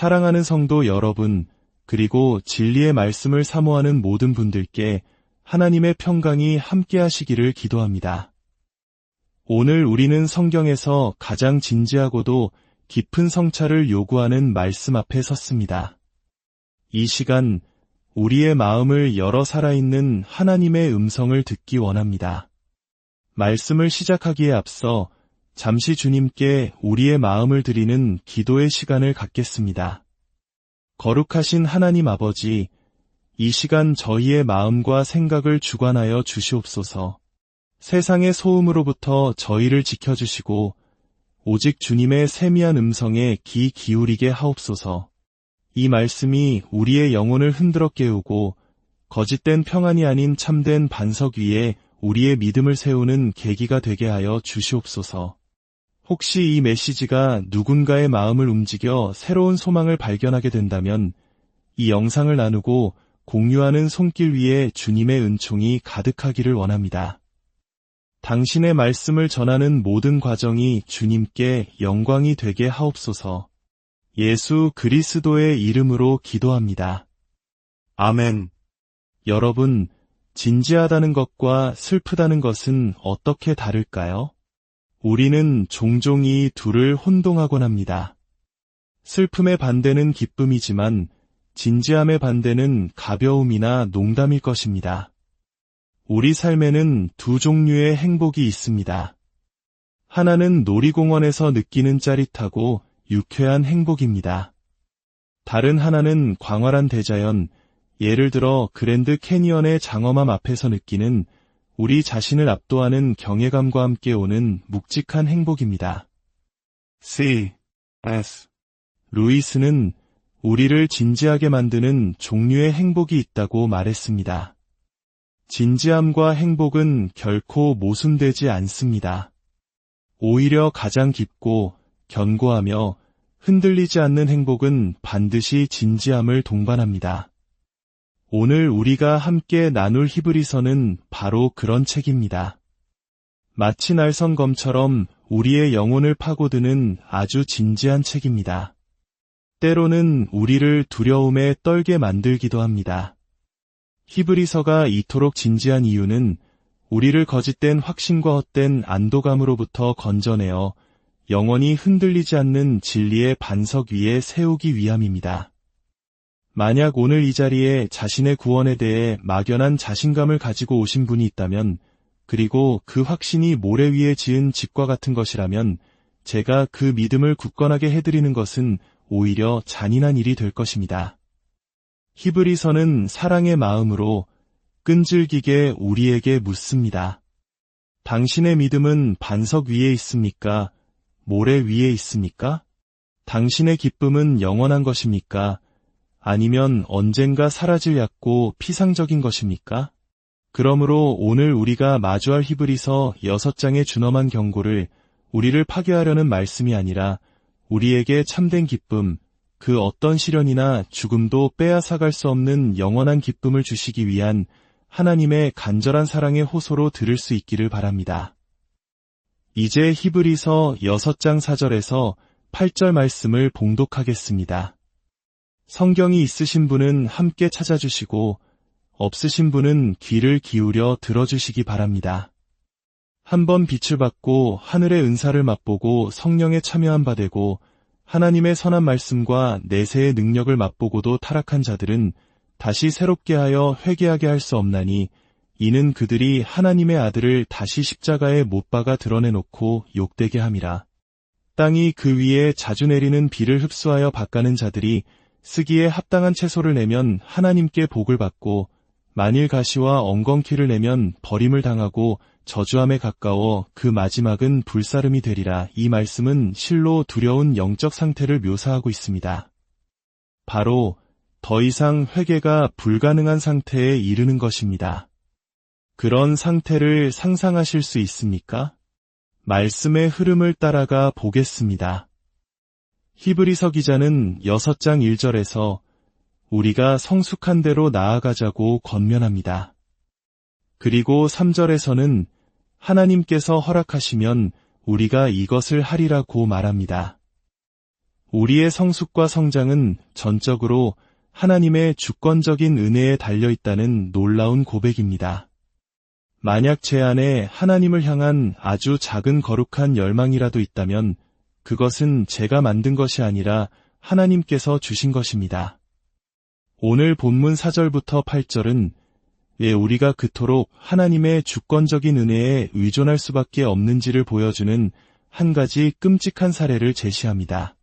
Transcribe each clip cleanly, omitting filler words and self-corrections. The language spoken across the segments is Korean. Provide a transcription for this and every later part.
사랑하는 성도 여러분, 그리고 진리의 말씀을 사모하는 모든 분들께 하나님의 평강이 함께 하시기를 기도합니다. 오늘 우리는 성경에서 가장 진지하고도 깊은 성찰을 요구하는 말씀 앞에 섰습니다. 이 시간 우리의 마음을 열어 살아있는 하나님의 음성을 듣기 원합니다. 말씀을 시작하기에 앞서 잠시 주님께 우리의 마음을 드리는 기도의 시간을 갖겠습니다. 거룩하신 하나님 아버지, 이 시간 저희의 마음과 생각을 주관하여 주시옵소서. 세상의 소음으로부터 저희를 지켜주시고 오직 주님의 세미한 음성에 귀 기울이게 하옵소서. 이 말씀이 우리의 영혼을 흔들어 깨우고 거짓된 평안이 아닌 참된 반석 위에 우리의 믿음을 세우는 계기가 되게 하여 주시옵소서. 혹시 이 메시지가 누군가의 마음을 움직여 새로운 소망을 발견하게 된다면 이 영상을 나누고 공유하는 손길 위에 주님의 은총이 가득하기를 원합니다. 당신의 말씀을 전하는 모든 과정이 주님께 영광이 되게 하옵소서. 예수 그리스도의 이름으로 기도합니다. 아멘. 여러분, 진지하다는 것과 슬프다는 것은 어떻게 다를까요? 우리는 종종 이 둘을 혼동하곤 합니다. 슬픔의 반대는 기쁨이지만 진지함의 반대는 가벼움이나 농담일 것입니다. 우리 삶에는 두 종류의 행복이 있습니다. 하나는 놀이공원에서 느끼는 짜릿하고 유쾌한 행복입니다. 다른 하나는 광활한 대자연, 예를 들어 그랜드 캐니언의 장엄함 앞에서 느끼는 우리 자신을 압도하는 경외감과 함께 오는 묵직한 행복입니다. C.S. 루이스는 우리를 진지하게 만드는 종류의 행복이 있다고 말했습니다. 진지함과 행복은 결코 모순되지 않습니다. 오히려 가장 깊고 견고하며 흔들리지 않는 행복은 반드시 진지함을 동반합니다. 오늘 우리가 함께 나눌 히브리서는 바로 그런 책입니다. 마치 날선 검처럼 우리의 영혼을 파고드는 아주 진지한 책입니다. 때로는 우리를 두려움에 떨게 만들기도 합니다. 히브리서가 이토록 진지한 이유는 우리를 거짓된 확신과 헛된 안도감으로부터 건져내어 영원히 흔들리지 않는 진리의 반석 위에 세우기 위함입니다. 만약 오늘 이 자리에 자신의 구원에 대해 막연한 자신감을 가지고 오신 분이 있다면, 그리고 그 확신이 모래 위에 지은 집과 같은 것이라면 제가 그 믿음을 굳건하게 해드리는 것은 오히려 잔인한 일이 될 것입니다. 히브리서는 사랑의 마음으로 끈질기게 우리에게 묻습니다. 당신의 믿음은 반석 위에 있습니까? 모래 위에 있습니까? 당신의 기쁨은 영원한 것입니까? 아니면 언젠가 사라질 얕고 피상적인 것입니까? 그러므로 오늘 우리가 마주할 히브리서 6장의 준엄한 경고를 우리를 파괴하려는 말씀이 아니라 우리에게 참된 기쁨, 그 어떤 시련이나 죽음도 빼앗아갈 수 없는 영원한 기쁨을 주시기 위한 하나님의 간절한 사랑의 호소로 들을 수 있기를 바랍니다. 이제 히브리서 6장 4절에서 8절 말씀을 봉독하겠습니다. 성경이 있으신 분은 함께 찾아주시고 없으신 분은 귀를 기울여 들어주시기 바랍니다. 한번 빛을 받고 하늘의 은사를 맛보고 성령에 참여한 바 되고 하나님의 선한 말씀과 내세의 능력을 맛보고도 타락한 자들은 다시 새롭게 하여 회개하게 할 수 없나니 이는 그들이 하나님의 아들을 다시 십자가에 못 박아 드러내놓고 욕되게 함이라. 땅이 그 위에 자주 내리는 비를 흡수하여 밭가는 자들이 쓰기에 합당한 채소를 내면 하나님께 복을 받고 만일 가시와 엉겅퀴를 내면 버림을 당하고 저주함에 가까워 그 마지막은 불사름이 되리라. 이 말씀은 실로 두려운 영적 상태를 묘사하고 있습니다. 바로 더 이상 회개가 불가능한 상태에 이르는 것입니다. 그런 상태를 상상하실 수 있습니까? 말씀의 흐름을 따라가 보겠습니다. 히브리서 기자는 6장 1절에서 우리가 성숙한 대로 나아가자고 권면합니다. 그리고 3절에서는 하나님께서 허락하시면 우리가 이것을 하리라고 말합니다. 우리의 성숙과 성장은 전적으로 하나님의 주권적인 은혜에 달려있다는 놀라운 고백입니다. 만약 제 안에 하나님을 향한 아주 작은 거룩한 열망이라도 있다면 그것은 제가 만든 것이 아니라 하나님께서 주신 것입니다. 오늘 본문 4절부터 8절은 왜 우리가 그토록 하나님의 주권적인 은혜에 의존할 수밖에 없는지를 보여주는 한 가지 끔찍한 사례를 제시합니다.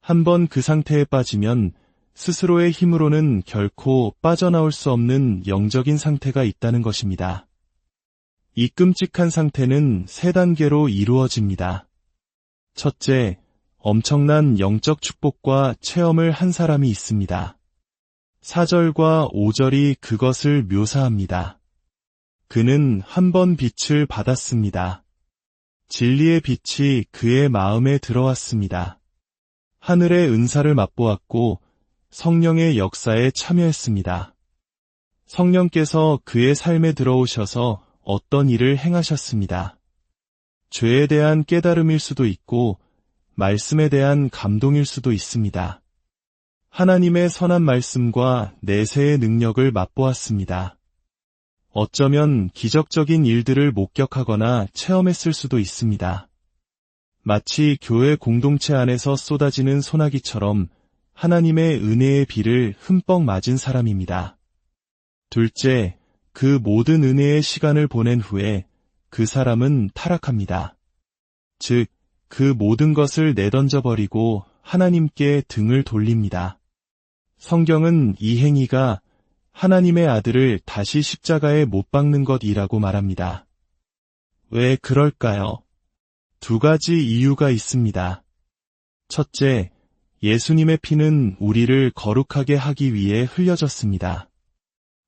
한번 그 상태에 빠지면 스스로의 힘으로는 결코 빠져나올 수 없는 영적인 상태가 있다는 것입니다. 이 끔찍한 상태는 세 단계로 이루어집니다. 첫째, 엄청난 영적 축복과 체험을 한 사람이 있습니다. 4절과 5절이 그것을 묘사합니다. 그는 한 번 빛을 받았습니다. 진리의 빛이 그의 마음에 들어왔습니다. 하늘의 은사를 맛보았고 성령의 역사에 참여했습니다. 성령께서 그의 삶에 들어오셔서 어떤 일을 행하셨습니다. 죄에 대한 깨달음일 수도 있고 말씀에 대한 감동일 수도 있습니다. 하나님의 선한 말씀과 내세의 능력을 맛보았습니다. 어쩌면 기적적인 일들을 목격하거나 체험했을 수도 있습니다. 마치 교회 공동체 안에서 쏟아지는 소나기처럼 하나님의 은혜의 비를 흠뻑 맞은 사람입니다. 둘째, 그 모든 은혜의 시간을 보낸 후에 그 사람은 타락합니다. 즉, 그 모든 것을 내던져버리고 하나님께 등을 돌립니다. 성경은 이 행위가 하나님의 아들을 다시 십자가에 못 박는 것이라고 말합니다. 왜 그럴까요? 두 가지 이유가 있습니다. 첫째, 예수님의 피는 우리를 거룩하게 하기 위해 흘려졌습니다.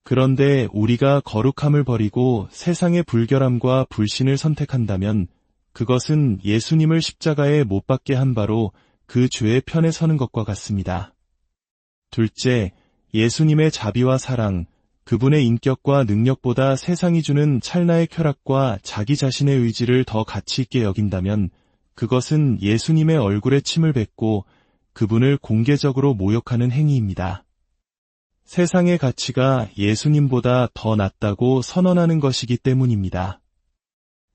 그런데 우리가 거룩함을 버리고 세상의 불결함과 불신을 선택한다면 그것은 예수님을 십자가에 못 박게 한 바로 그 죄의 편에 서는 것과 같습니다. 둘째, 예수님의 자비와 사랑, 그분의 인격과 능력보다 세상이 주는 찰나의 쾌락과 자기 자신의 의지를 더 가치 있게 여긴다면 그것은 예수님의 얼굴에 침을 뱉고 그분을 공개적으로 모욕하는 행위입니다. 세상의 가치가 예수님보다 더 낫다고 선언하는 것이기 때문입니다.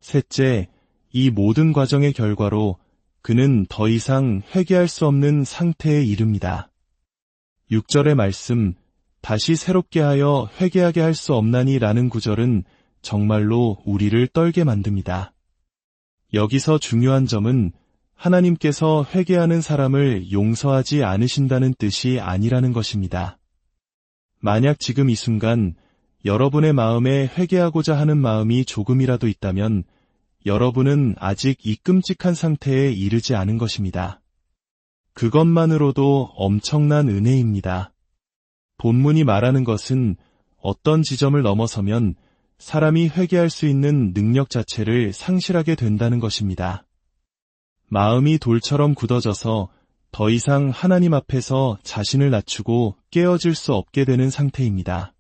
셋째, 이 모든 과정의 결과로 그는 더 이상 회개할 수 없는 상태에 이릅니다. 6절의 말씀, 다시 새롭게 하여 회개하게 할 수 없나니 라는 구절은 정말로 우리를 떨게 만듭니다. 여기서 중요한 점은 하나님께서 회개하는 사람을 용서하지 않으신다는 뜻이 아니라는 것입니다. 만약 지금 이 순간 여러분의 마음에 회개하고자 하는 마음이 조금이라도 있다면 여러분은 아직 이 끔찍한 상태에 이르지 않은 것입니다. 그것만으로도 엄청난 은혜입니다. 본문이 말하는 것은 어떤 지점을 넘어서면 사람이 회개할 수 있는 능력 자체를 상실하게 된다는 것입니다. 마음이 돌처럼 굳어져서 더 이상 하나님 앞에서 자신을 낮추고 깨어질 수 없게 되는 상태입니다.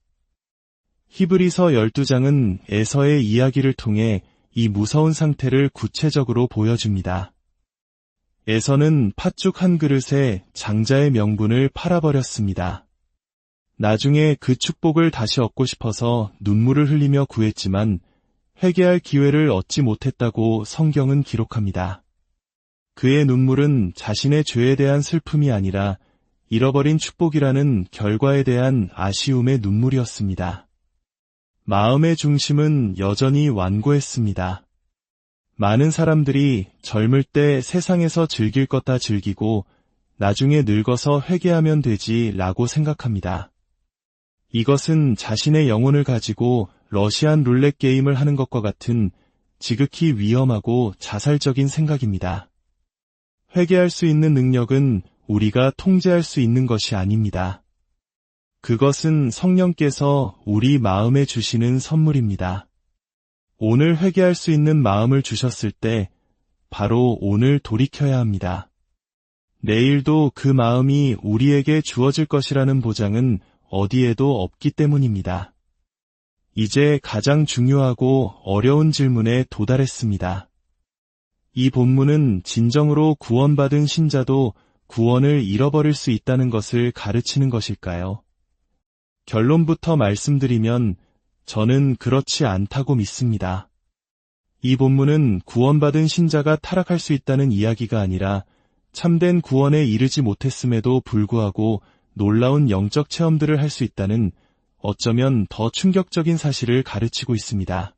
히브리서 12장은 에서의 이야기를 통해 이 무서운 상태를 구체적으로 보여줍니다. 에서는 팥죽 한 그릇에 장자의 명분을 팔아버렸습니다. 나중에 그 축복을 다시 얻고 싶어서 눈물을 흘리며 구했지만 회개할 기회를 얻지 못했다고 성경은 기록합니다. 그의 눈물은 자신의 죄에 대한 슬픔이 아니라 잃어버린 축복이라는 결과에 대한 아쉬움의 눈물이었습니다. 마음의 중심은 여전히 완고했습니다. 많은 사람들이 젊을 때 세상에서 즐길 것 다 즐기고 나중에 늙어서 회개하면 되지 라고 생각합니다. 이것은 자신의 영혼을 가지고 러시안 룰렛 게임을 하는 것과 같은 지극히 위험하고 자살적인 생각입니다. 회개할 수 있는 능력은 우리가 통제할 수 있는 것이 아닙니다. 그것은 성령께서 우리 마음에 주시는 선물입니다. 오늘 회개할 수 있는 마음을 주셨을 때 바로 오늘 돌이켜야 합니다. 내일도 그 마음이 우리에게 주어질 것이라는 보장은 어디에도 없기 때문입니다. 이제 가장 중요하고 어려운 질문에 도달했습니다. 이 본문은 진정으로 구원받은 신자도 구원을 잃어버릴 수 있다는 것을 가르치는 것일까요? 결론부터 말씀드리면 저는 그렇지 않다고 믿습니다. 이 본문은 구원받은 신자가 타락할 수 있다는 이야기가 아니라 참된 구원에 이르지 못했음에도 불구하고 놀라운 영적 체험들을 할 수 있다는 어쩌면 더 충격적인 사실을 가르치고 있습니다.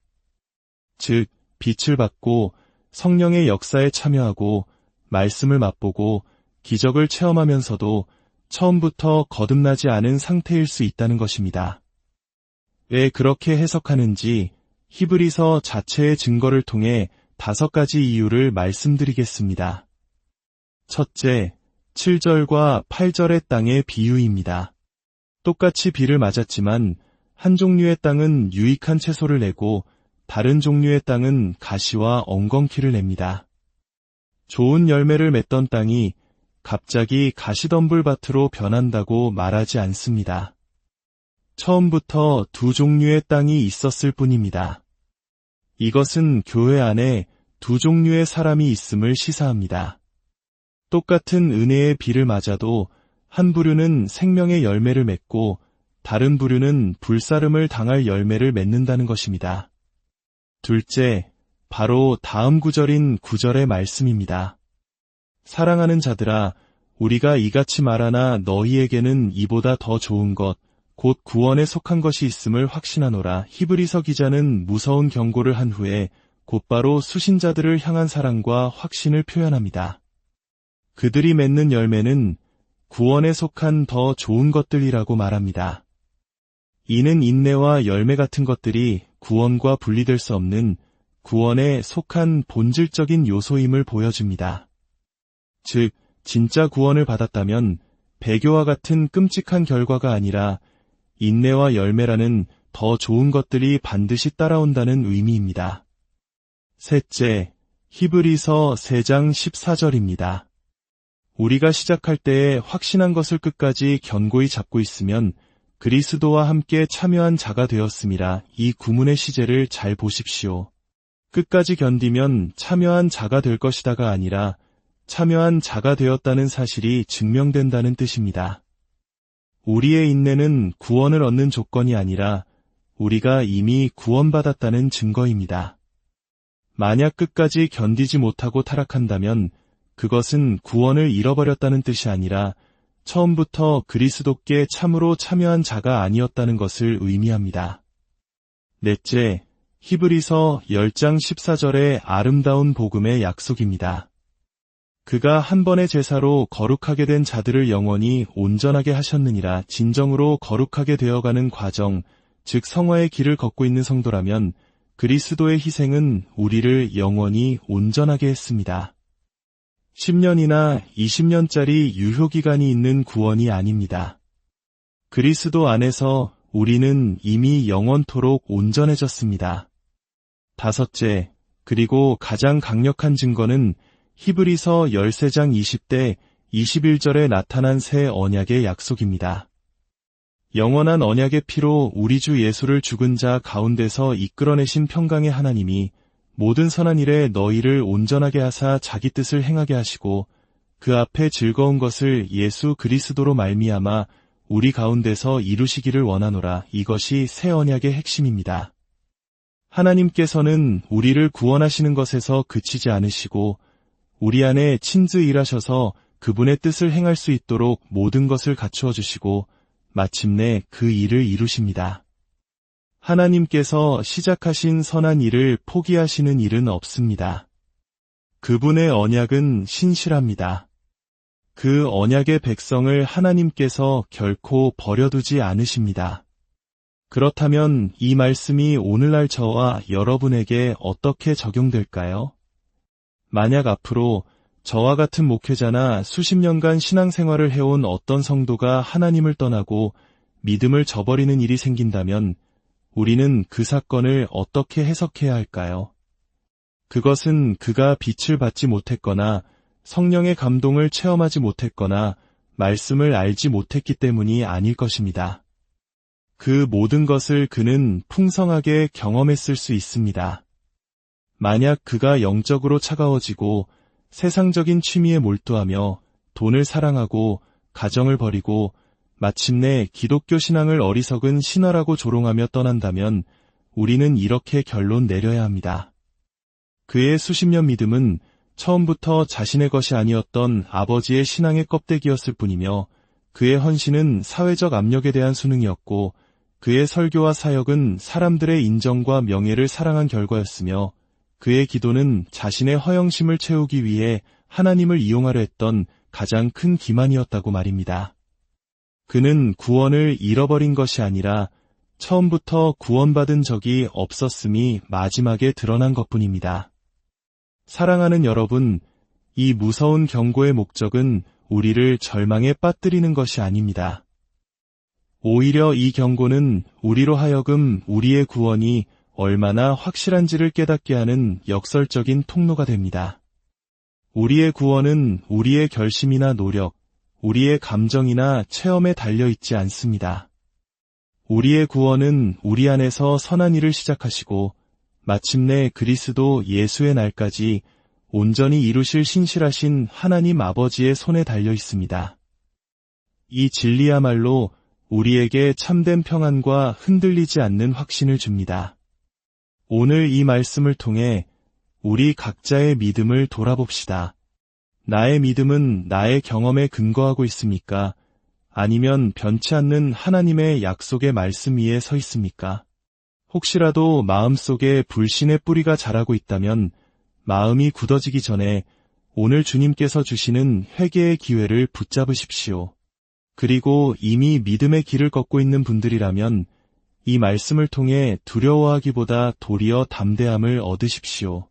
즉, 빛을 받고 성령의 역사에 참여하고 말씀을 맛보고 기적을 체험하면서도 처음부터 거듭나지 않은 상태일 수 있다는 것입니다. 왜 그렇게 해석하는지 히브리서 자체의 증거를 통해 5가지 이유를 말씀드리겠습니다. 첫째, 7절과 8절의 땅의 비유입니다. 똑같이 비를 맞았지만 한 종류의 땅은 유익한 채소를 내고 다른 종류의 땅은 가시와 엉겅퀴를 냅니다. 좋은 열매를 맺던 땅이 갑자기 가시덤불밭으로 변한다고 말하지 않습니다. 처음부터 2 종류의 땅이 있었을 뿐입니다. 이것은 교회 안에 2 종류의 사람이 있음을 시사합니다. 똑같은 은혜의 비를 맞아도 한 부류는 생명의 열매를 맺고 다른 부류는 불사름을 당할 열매를 맺는다는 것입니다. 둘째, 바로 다음 구절인 9절의 말씀입니다. 사랑하는 자들아, 우리가 이같이 말하나 너희에게는 이보다 더 좋은 것, 곧 구원에 속한 것이 있음을 확신하노라. 히브리서 기자는 무서운 경고를 한 후에 곧바로 수신자들을 향한 사랑과 확신을 표현합니다. 그들이 맺는 열매는 구원에 속한 더 좋은 것들이라고 말합니다. 이는 인내와 열매 같은 것들이 구원과 분리될 수 없는 구원에 속한 본질적인 요소임을 보여줍니다. 즉, 진짜 구원을 받았다면 배교와 같은 끔찍한 결과가 아니라 인내와 열매라는 더 좋은 것들이 반드시 따라온다는 의미입니다. 셋째, 히브리서 3장 14절입니다. 우리가 시작할 때에 확신한 것을 끝까지 견고히 잡고 있으면 그리스도와 함께 참여한 자가 되었음이라. 이 구문의 시제를 잘 보십시오. 끝까지 견디면 참여한 자가 될 것이다가 아니라 참여한 자가 되었다는 사실이 증명된다는 뜻입니다. 우리의 인내는 구원을 얻는 조건이 아니라 우리가 이미 구원받았다는 증거입니다. 만약 끝까지 견디지 못하고 타락한다면 그것은 구원을 잃어버렸다는 뜻이 아니라 처음부터 그리스도께 참으로 참여한 자가 아니었다는 것을 의미합니다. 넷째, 히브리서 10장 14절의 아름다운 복음의 약속입니다. 그가 한 번의 제사로 거룩하게 된 자들을 영원히 온전하게 하셨느니라. 진정으로 거룩하게 되어가는 과정, 즉 성화의 길을 걷고 있는 성도라면 그리스도의 희생은 우리를 영원히 온전하게 했습니다. 10년이나 20년짜리 유효기간이 있는 구원이 아닙니다. 그리스도 안에서 우리는 이미 영원토록 온전해졌습니다. 다섯째, 그리고 가장 강력한 증거는 히브리서 13장 20대 21절에 나타난 새 언약의 약속입니다. 영원한 언약의 피로 우리 주 예수를 죽은 자 가운데서 이끌어내신 평강의 하나님이 모든 선한 일에 너희를 온전하게 하사 자기 뜻을 행하게 하시고 그 앞에 즐거운 것을 예수 그리스도로 말미암아 우리 가운데서 이루시기를 원하노라. 이것이 새 언약의 핵심입니다. 하나님께서는 우리를 구원하시는 것에서 그치지 않으시고 우리 안에 친즈 일하셔서 그분의 뜻을 행할 수 있도록 모든 것을 갖추어 주시고 마침내 그 일을 이루십니다. 하나님께서 시작하신 선한 일을 포기하시는 일은 없습니다. 그분의 언약은 신실합니다. 그 언약의 백성을 하나님께서 결코 버려두지 않으십니다. 그렇다면 이 말씀이 오늘날 저와 여러분에게 어떻게 적용될까요? 만약 앞으로 저와 같은 목회자나 수십 년간 신앙생활을 해온 어떤 성도가 하나님을 떠나고 믿음을 저버리는 일이 생긴다면 우리는 그 사건을 어떻게 해석해야 할까요? 그것은 그가 빛을 받지 못했거나 성령의 감동을 체험하지 못했거나 말씀을 알지 못했기 때문이 아닐 것입니다. 그 모든 것을 그는 풍성하게 경험했을 수 있습니다. 만약 그가 영적으로 차가워지고 세상적인 취미에 몰두하며 돈을 사랑하고 가정을 버리고 마침내 기독교 신앙을 어리석은 신화라고 조롱하며 떠난다면 우리는 이렇게 결론 내려야 합니다. 그의 수십 년 믿음은 처음부터 자신의 것이 아니었던 아버지의 신앙의 껍데기였을 뿐이며 그의 헌신은 사회적 압력에 대한 수능이었고 그의 설교와 사역은 사람들의 인정과 명예를 사랑한 결과였으며 그의 기도는 자신의 허영심을 채우기 위해 하나님을 이용하려 했던 가장 큰 기만이었다고 말입니다. 그는 구원을 잃어버린 것이 아니라 처음부터 구원받은 적이 없었음이 마지막에 드러난 것뿐입니다. 사랑하는 여러분, 이 무서운 경고의 목적은 우리를 절망에 빠뜨리는 것이 아닙니다. 오히려 이 경고는 우리로 하여금 우리의 구원이 얼마나 확실한지를 깨닫게 하는 역설적인 통로가 됩니다. 우리의 구원은 우리의 결심이나 노력, 우리의 감정이나 체험에 달려있지 않습니다. 우리의 구원은 우리 안에서 선한 일을 시작하시고 마침내 그리스도 예수의 날까지 온전히 이루실 신실하신 하나님 아버지의 손에 달려 있습니다. 이 진리야말로 우리에게 참된 평안과 흔들리지 않는 확신을 줍니다. 오늘 이 말씀을 통해 우리 각자의 믿음을 돌아봅시다. 나의 믿음은 나의 경험에 근거하고 있습니까? 아니면 변치 않는 하나님의 약속의 말씀 위에 서 있습니까? 혹시라도 마음속에 불신의 뿌리가 자라고 있다면 마음이 굳어지기 전에 오늘 주님께서 주시는 회개의 기회를 붙잡으십시오. 그리고 이미 믿음의 길을 걷고 있는 분들이라면 이 말씀을 통해 두려워하기보다 도리어 담대함을 얻으십시오.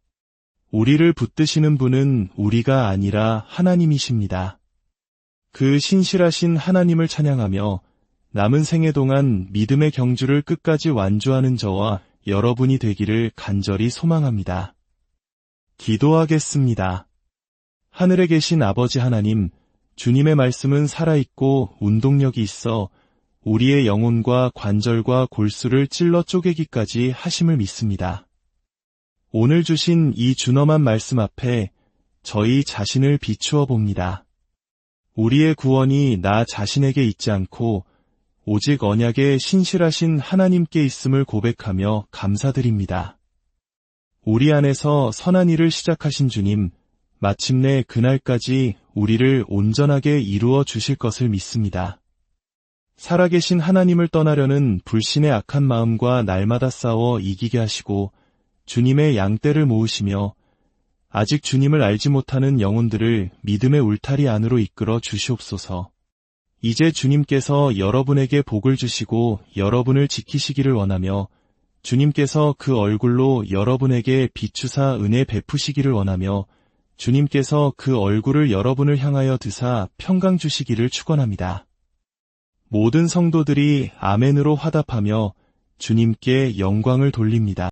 우리를 붙드시는 분은 우리가 아니라 하나님이십니다. 그 신실하신 하나님을 찬양하며 남은 생애 동안 믿음의 경주를 끝까지 완주하는 저와 여러분이 되기를 간절히 소망합니다. 기도하겠습니다. 하늘에 계신 아버지 하나님, 주님의 말씀은 살아있고 운동력이 있어 우리의 영혼과 관절과 골수를 찔러 쪼개기까지 하심을 믿습니다. 오늘 주신 이 준엄한 말씀 앞에 저희 자신을 비추어 봅니다. 우리의 구원이 나 자신에게 있지 않고 오직 언약의 신실하신 하나님께 있음을 고백하며 감사드립니다. 우리 안에서 선한 일을 시작하신 주님, 마침내 그날까지 우리를 온전하게 이루어 주실 것을 믿습니다. 살아계신 하나님을 떠나려는 불신의 악한 마음과 날마다 싸워 이기게 하시고 주님의 양떼를 모으시며 아직 주님을 알지 못하는 영혼들을 믿음의 울타리 안으로 이끌어 주시옵소서. 이제 주님께서 여러분에게 복을 주시고 여러분을 지키시기를 원하며 주님께서 그 얼굴로 여러분에게 비추사 은혜 베푸시기를 원하며 주님께서 그 얼굴을 여러분을 향하여 드사 평강 주시기를 축원합니다. 모든 성도들이 아멘으로 화답하며 주님께 영광을 돌립니다.